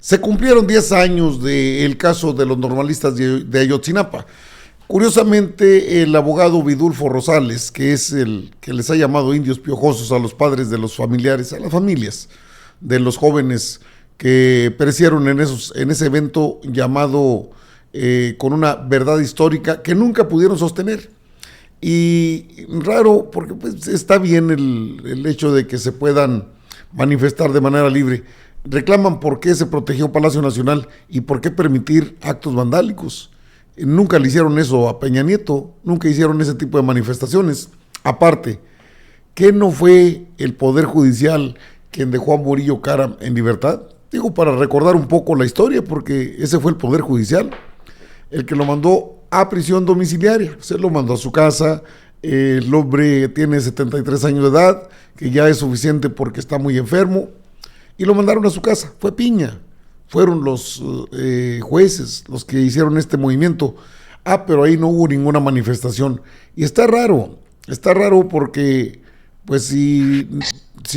Se cumplieron 10 años del caso de los normalistas de Ayotzinapa. Curiosamente, el abogado Vidulfo Rosales, que es el que les ha llamado indios piojosos a los padres de los familiares, a las familias de los jóvenes que perecieron en ese evento llamado con una verdad histórica que nunca pudieron sostener. Y raro, porque pues, está bien el hecho de que se puedan manifestar de manera libre. Reclaman por qué se protegió Palacio Nacional y por qué permitir actos vandálicos. Nunca le hicieron eso a Peña Nieto, nunca hicieron ese tipo de manifestaciones. Aparte, ¿qué no fue el Poder Judicial quien dejó a Murillo Karam en libertad? Digo, para recordar un poco la historia, porque ese fue el Poder Judicial, el que lo mandó a prisión domiciliaria. Se lo mandó a su casa. El hombre tiene 73 años de edad, que ya es suficiente porque está muy enfermo, y lo mandaron a su casa. Fue piña. Fueron los jueces los que hicieron este movimiento. Pero ahí no hubo ninguna manifestación. Y está raro porque, pues si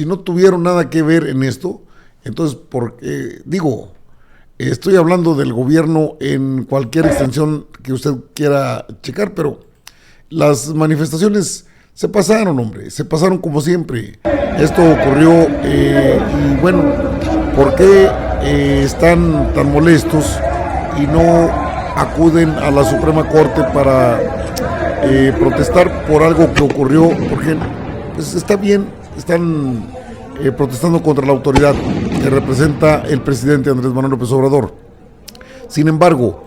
no tuvieron nada que ver en esto, entonces, estoy hablando del gobierno en cualquier extensión que usted quiera checar, pero las manifestaciones se pasaron como siempre. Esto ocurrió y bueno, ¿por qué están tan molestos y no acuden a la Suprema Corte para protestar por algo que ocurrió? Porque pues está bien, están protestando contra la autoridad que representa el presidente Andrés Manuel López Obrador. Sin embargo,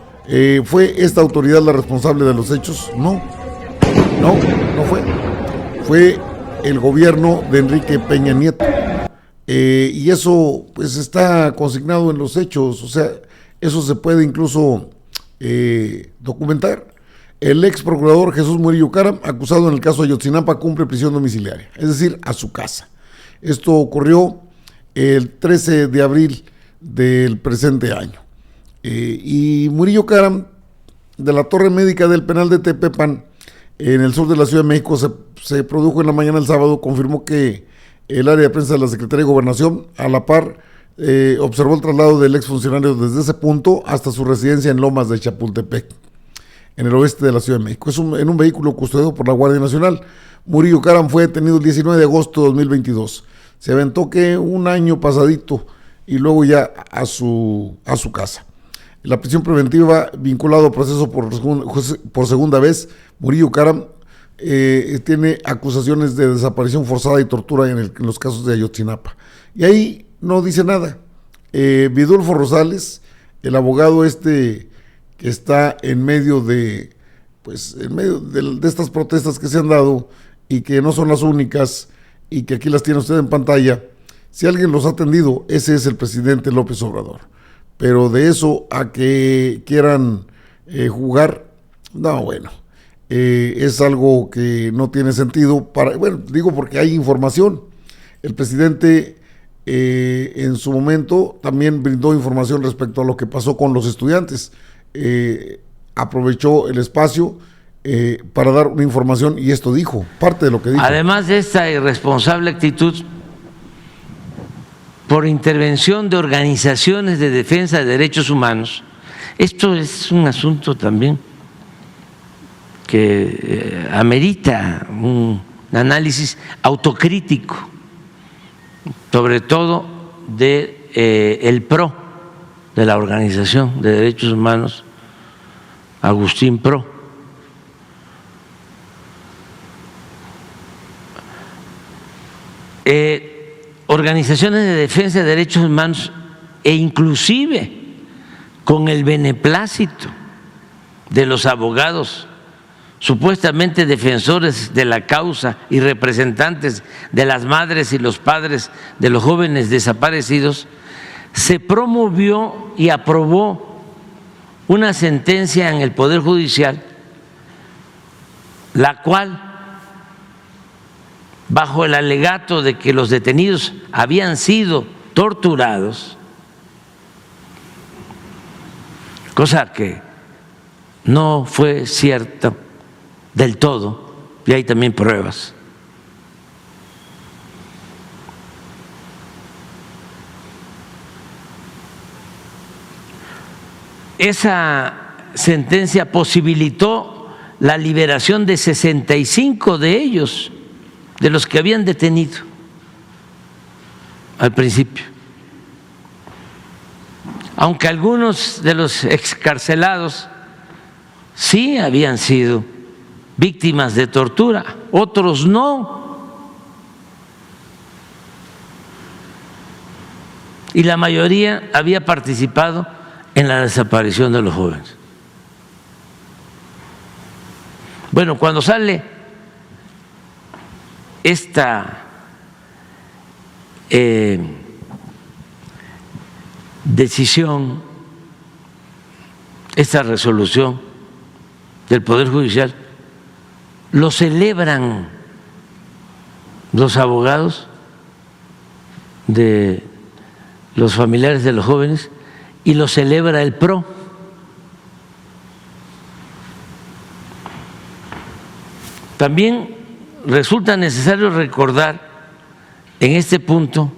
¿fue esta autoridad la responsable de los hechos? No fue. Fue el gobierno de Enrique Peña Nieto. Y eso pues está consignado en los hechos, o sea, eso se puede incluso documentar. El ex procurador Jesús Murillo Karam, acusado en el caso de Ayotzinapa, cumple prisión domiciliaria, es decir, a su casa. Esto ocurrió el 13 de abril del presente año. Y Murillo Karam, de la Torre Médica del Penal de Tepepan, en el sur de la Ciudad de México, se produjo en la mañana del sábado, confirmó que el área de prensa de la Secretaría de Gobernación, a la par, observó el traslado del exfuncionario desde ese punto hasta su residencia en Lomas de Chapultepec, en el oeste de la Ciudad de México. En un vehículo custodiado por la Guardia Nacional. Murillo Karam fue detenido el 19 de agosto de 2022. Se aventó que un año pasadito y luego ya a su casa. La prisión preventiva, vinculado a proceso por segunda vez, Murillo Karam tiene acusaciones de desaparición forzada y tortura en los casos de Ayotzinapa. Y ahí no dice nada. Vidulfo Rosales, el abogado que está en medio de estas protestas que se han dado y que no son las únicas y que aquí las tiene usted en pantalla, si alguien los ha atendido, ese es el presidente López Obrador. Pero de eso a que quieran jugar, es algo que no tiene sentido. Porque hay información. El presidente en su momento también brindó información respecto a lo que pasó con los estudiantes. Aprovechó el espacio para dar una información y esto dijo, parte de lo que dijo. Además de esta irresponsable actitud por intervención de organizaciones de defensa de derechos humanos, esto es un asunto también que amerita un análisis autocrítico, sobre todo de el PRO, de la Organización de Derechos Humanos, Agustín Pro. Organizaciones de defensa de derechos humanos e inclusive con el beneplácito de los abogados supuestamente defensores de la causa y representantes de las madres y los padres de los jóvenes desaparecidos, se promovió y aprobó una sentencia en el Poder Judicial, la cual, bajo el alegato de que los detenidos habían sido torturados, cosa que no fue cierta del todo, y hay también pruebas. esa sentencia posibilitó la liberación de 65 de ellos, de los que habían detenido al principio. Aunque algunos de los excarcelados sí habían sido víctimas de tortura, otros no. Y la mayoría había participado en la desaparición de los jóvenes. Bueno, cuando sale esta decisión, esta resolución del Poder Judicial, lo celebran los abogados de los familiares de los jóvenes y lo celebra el PRO. También resulta necesario recordar en este punto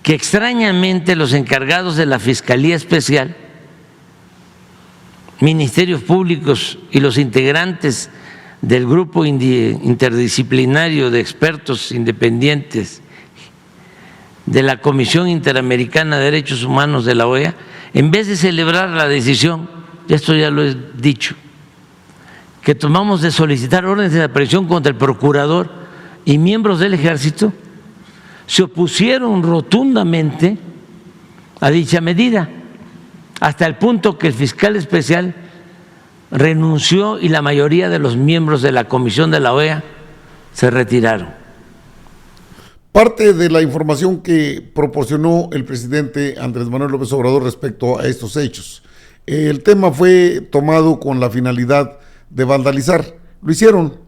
que extrañamente los encargados de la Fiscalía Especial, ministerios públicos y los integrantes del grupo interdisciplinario de expertos independientes de la Comisión Interamericana de Derechos Humanos de la OEA, en vez de celebrar la decisión, esto ya lo he dicho, que tomamos de solicitar órdenes de aprehensión contra el procurador y miembros del Ejército, se opusieron rotundamente a dicha medida, hasta el punto que el fiscal especial renunció y la mayoría de los miembros de la comisión de la OEA se retiraron. Parte de la información que proporcionó el presidente Andrés Manuel López Obrador respecto a estos hechos. El tema fue tomado con la finalidad de vandalizar. Lo hicieron.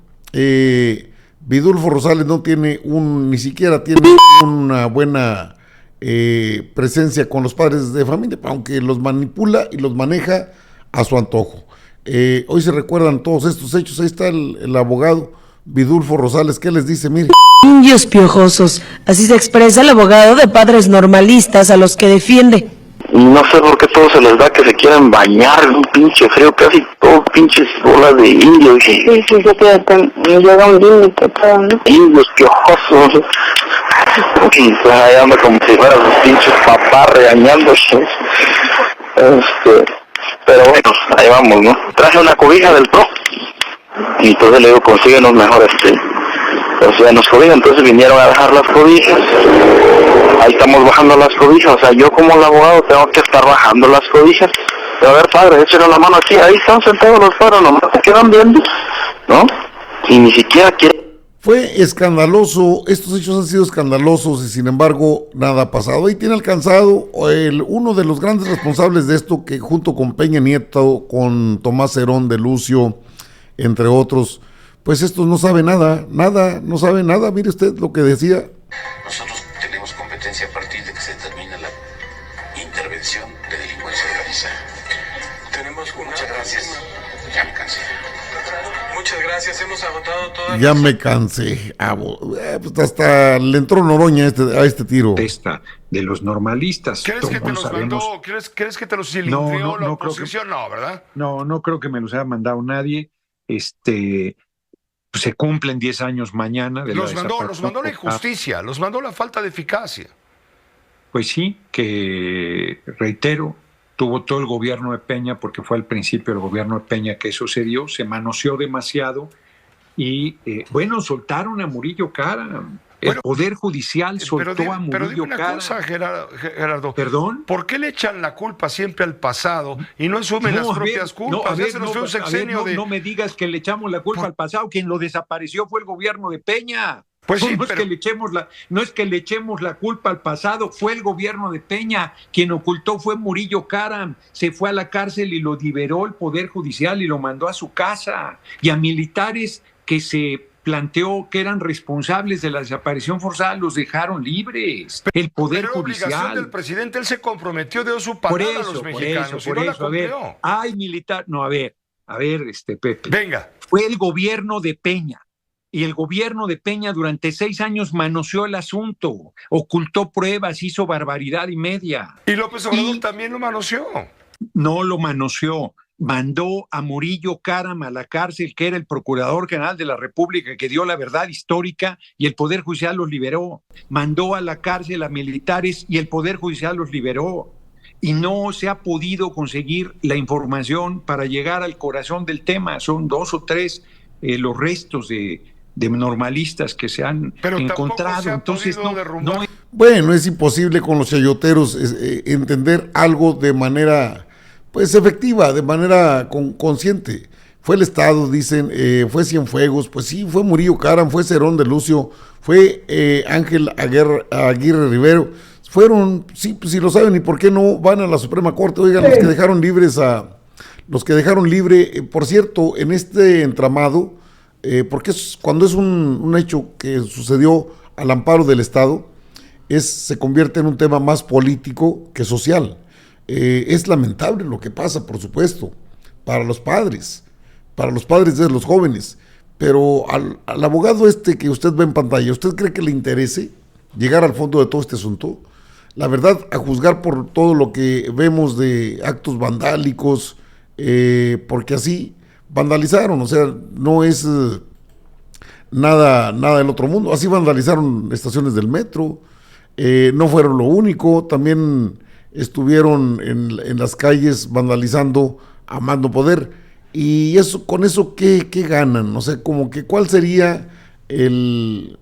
Vidulfo Rosales no tiene ni siquiera tiene una buena presencia con los padres de familia, aunque los manipula y los maneja a su antojo. Hoy se recuerdan todos estos hechos. Ahí está el abogado Vidulfo Rosales, que les dice, mire. Indios piojosos, así se expresa el abogado de padres normalistas a los que defiende. Y no sé por qué todo se les da que se quieran bañar en un pinche frío, casi todo pinches bolas de indios. Sí, llega un límite todo, ¿no? Indios piojosos. Y pues ahí anda como si fueran los pinches papás regañándose. Pero bueno, ahí vamos, ¿no? Traje una cobija del PRO. Y entonces le digo, consíguenos mejor o sea, nos cobijas. Entonces vinieron a dejar las cobijas. Ahí estamos bajando las cobijas. O sea, yo como el abogado tengo que estar bajando las cobijas. Pero a ver, padre, échenle la mano aquí. Ahí están sentados los padres, nomás se quedan viendo, ¿no? Y ni siquiera quieren. Fue escandaloso, estos hechos han sido escandalosos y sin embargo nada ha pasado. Ahí tiene alcanzado uno de los grandes responsables de esto, que junto con Peña Nieto, con Tomás Herón de Lucio, entre otros, pues estos no saben nada, no saben nada. Mire usted lo que decía. Nosotros tenemos competencia a partir de que se termina la intervención de delincuencia organizada. Muchas gracias. Ya me cansé. Muchas gracias, hemos agotado todas. Ya me cansé. Pues hasta le entró Noroña a este tiro. De los normalistas. ¿Crees que te los mandó? ¿Crees que te los cilindrió la oposición? No, ¿verdad? No creo que me los haya mandado nadie. Pues se cumplen 10 años mañana. Los mandó la injusticia, los mandó la falta de eficacia. Pues sí, que reitero, tuvo todo el gobierno de Peña, porque fue al principio del gobierno de Peña que sucedió, se manoseó demasiado y, soltaron a Murillo Karam. El Poder Judicial soltó a Murillo Karam. Pero dime una cosa, Gerardo. ¿Perdón? ¿Por qué le echan la culpa siempre al pasado y no asumen las propias culpas? No me digas que le echamos la culpa al pasado. Quien lo desapareció fue el gobierno de Peña. Pues sí, no es que le echemos la culpa al pasado, fue el gobierno de Peña. Quien ocultó fue Murillo Karam. Se fue a la cárcel y lo liberó el Poder Judicial y lo mandó a su casa. Y a militares que se planteó que eran responsables de la desaparición forzada los dejaron libres. El Poder Judicial. Pero obligación del presidente, él se comprometió, dio su palabra a los mexicanos y no la cumplió. Hay militar, Pepe. Venga. Fue el gobierno de Peña. Y el gobierno de Peña durante 6 años manoseó el asunto, ocultó pruebas, hizo barbaridad y media. Y López Obrador también lo manoseó. No lo manoseó, mandó a Murillo Karam a la cárcel, que era el Procurador General de la República, que dio la verdad histórica, y el Poder Judicial los liberó. Mandó a la cárcel a militares y el Poder Judicial los liberó. Y no se ha podido conseguir la información para llegar al corazón del tema. Son 2 o 3 los restos de normalistas que se han encontrado. Entonces, no. Bueno, es imposible con los chayoteros entender algo de manera, pues, efectiva, de manera consciente. Fue el Estado, dicen, fue Cienfuegos, pues sí, fue Murillo Karam, fue Cerón de Lucio, fue Ángel Aguirre Rivero. Fueron, sí, pues si lo saben, ¿y por qué no van a la Suprema Corte? Oigan, los que dejaron libre, por cierto, en este entramado, porque cuando es un hecho que sucedió al amparo del Estado, se convierte en un tema más político que social. Es lamentable lo que pasa, por supuesto, para los padres de los jóvenes, pero al abogado que usted ve en pantalla, ¿usted cree que le interese llegar al fondo de todo este asunto? La verdad, a juzgar por todo lo que vemos de actos vandálicos, porque así vandalizaron, o sea, no es nada del otro mundo. Así vandalizaron estaciones del metro, no fueron lo único, también estuvieron en las calles vandalizando a más no poder. Y eso, con eso, ¿qué ganan? O sea, como que ¿cuál sería el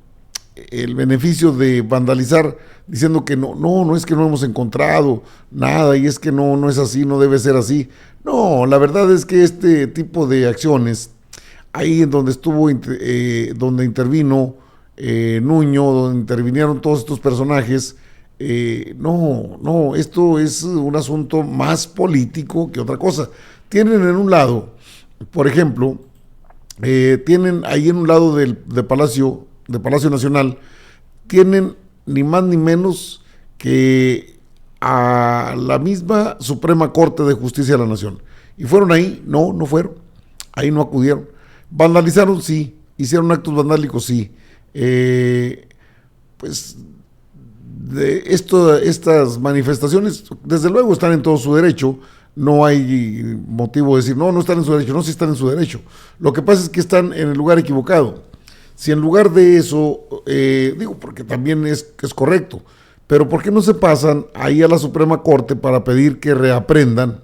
beneficio de vandalizar diciendo que no es que no hemos encontrado nada y es que no es así, no debe ser así? No, la verdad es que este tipo de acciones, ahí en donde donde intervino Nuño, donde intervinieron todos estos personajes, esto es un asunto más político que otra cosa. Tienen en un lado, por ejemplo, tienen ahí en un lado de Palacio Nacional, tienen ni más ni menos que a la misma Suprema Corte de Justicia de la Nación. ¿Y fueron ahí? No fueron. Ahí no acudieron. ¿Vandalizaron? Sí. ¿Hicieron actos vandálicos? Sí. Pues estas manifestaciones, desde luego, están en todo su derecho. No hay motivo de decir, no están en su derecho. No, sí están en su derecho. Lo que pasa es que están en el lugar equivocado. Si en lugar de eso, porque también es correcto, pero ¿por qué no se pasan ahí a la Suprema Corte para pedir que reaprendan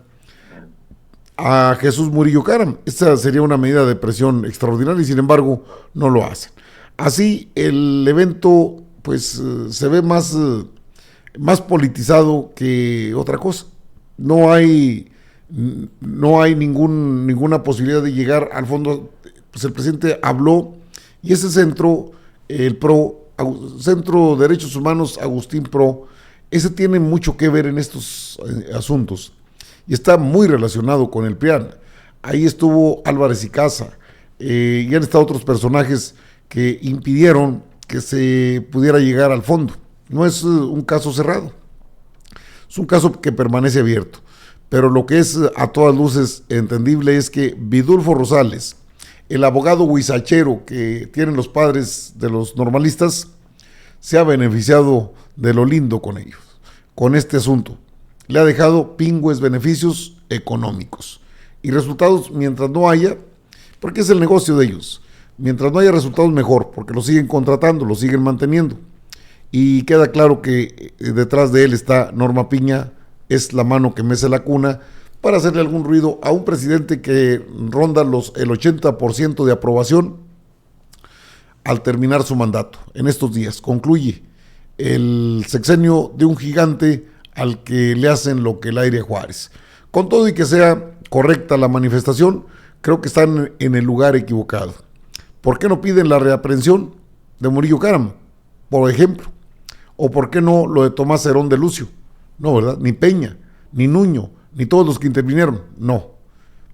a Jesús Murillo Karam? Esta sería una medida de presión extraordinaria y sin embargo no lo hacen. Así el evento pues se ve más politizado que otra cosa. No hay ninguna posibilidad de llegar al fondo. Pues el presidente habló. Y ese centro, el Centro de Derechos Humanos Agustín Pro, ese tiene mucho que ver en estos asuntos y está muy relacionado con el PRIAN. Ahí estuvo Álvarez y Casa, y han estado otros personajes que impidieron que se pudiera llegar al fondo. No es un caso cerrado, es un caso que permanece abierto, pero lo que es a todas luces entendible es que Vidulfo Rosales, el abogado huizachero que tienen los padres de los normalistas, se ha beneficiado de lo lindo con ellos, con este asunto. Le ha dejado pingües beneficios económicos y resultados mientras no haya, porque es el negocio de ellos, mientras no haya resultados mejor, porque lo siguen contratando, lo siguen manteniendo. Y queda claro que detrás de él está Norma Piña, es la mano que mece la cuna, para hacerle algún ruido a un presidente que ronda el 80% de aprobación al terminar su mandato. En estos días concluye el sexenio de un gigante al que le hacen lo que el aire a Juárez. Con todo y que sea correcta la manifestación, creo que están en el lugar equivocado. ¿Por qué no piden la reaprehensión de Murillo Karam, por ejemplo? ¿O por qué no lo de Tomás Cerón de Lucio? No, ¿verdad? Ni Peña, ni Nuño, ni todos los que intervinieron, no.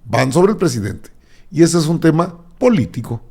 Van sobre el presidente. Y ese es un tema político.